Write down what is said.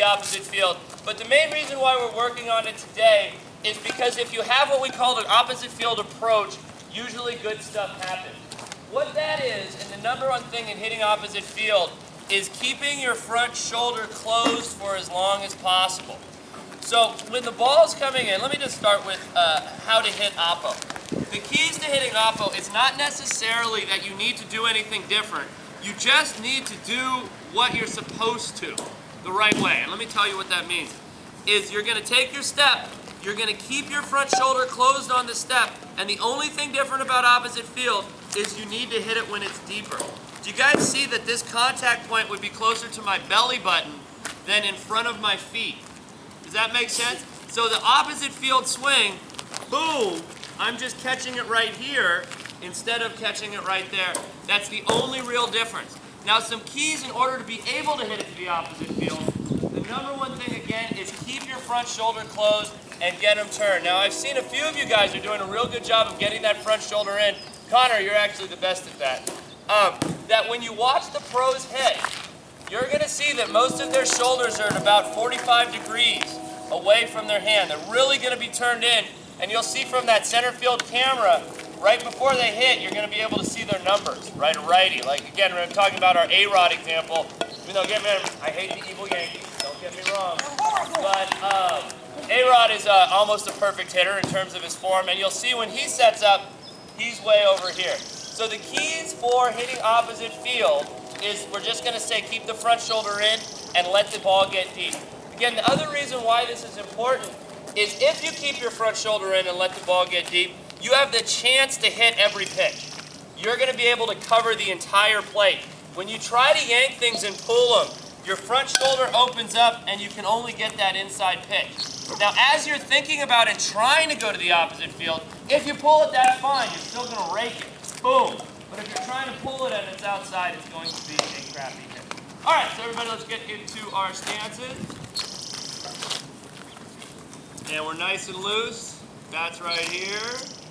the opposite field. But the main reason why we're working on it today is because if you have what we call an opposite field approach, usually good stuff happens. What that is, and the number one thing in hitting opposite field, is keeping your front shoulder closed for as long as possible. So when the ball is coming in, let me just start with how to hit oppo. The keys to hitting oppo is not necessarily that you need to do anything different. You just need to do what you're supposed to the right way. And let me tell you what that means. Is you're going to take your step, you're going to keep your front shoulder closed on the step, and the only thing different about opposite field is you need to hit it when it's deeper. Do you guys see that this contact point would be closer to my belly button than in front of my feet? Does that make sense? So the opposite field swing, boom, I'm just catching it right here instead of catching it right there. That's the only real difference. Now some keys in order to be able to hit it to the opposite field. The number one thing again is keep your front shoulder closed and get them turned. Now I've seen a few of you guys are doing a real good job of getting that front shoulder in. Connor, you're actually the best at that. That when you watch the pros hit, you're going to see that most of their shoulders are at about 45 degrees away from their hand. They're really going to be turned in, and you'll see from that center field camera, right before they hit, you're going to be able to see their numbers, right, a righty. Like, again, we're talking about our A-Rod example. Even though, again, man, I hate the evil Yankees, don't get me wrong. But A-Rod is almost a perfect hitter in terms of his form, and you'll see when he sets up, he's way over here. So the keys for hitting opposite field is we're just going to say keep the front shoulder in and let the ball get deep. Again, the other reason why this is important is if you keep your front shoulder in and let the ball get deep, you have the chance to hit every pitch. You're going to be able to cover the entire plate. When you try to yank things and pull them, your front shoulder opens up and you can only get that inside pitch. Now, as you're thinking about it, trying to go to the opposite field, if you pull it, that's fine. You're still going to rake it. Boom. But if you're trying to pull it and it's outside, it's going to be a crappy hit. All right, so everybody, let's get into our stances. And we're nice and loose. That's right here.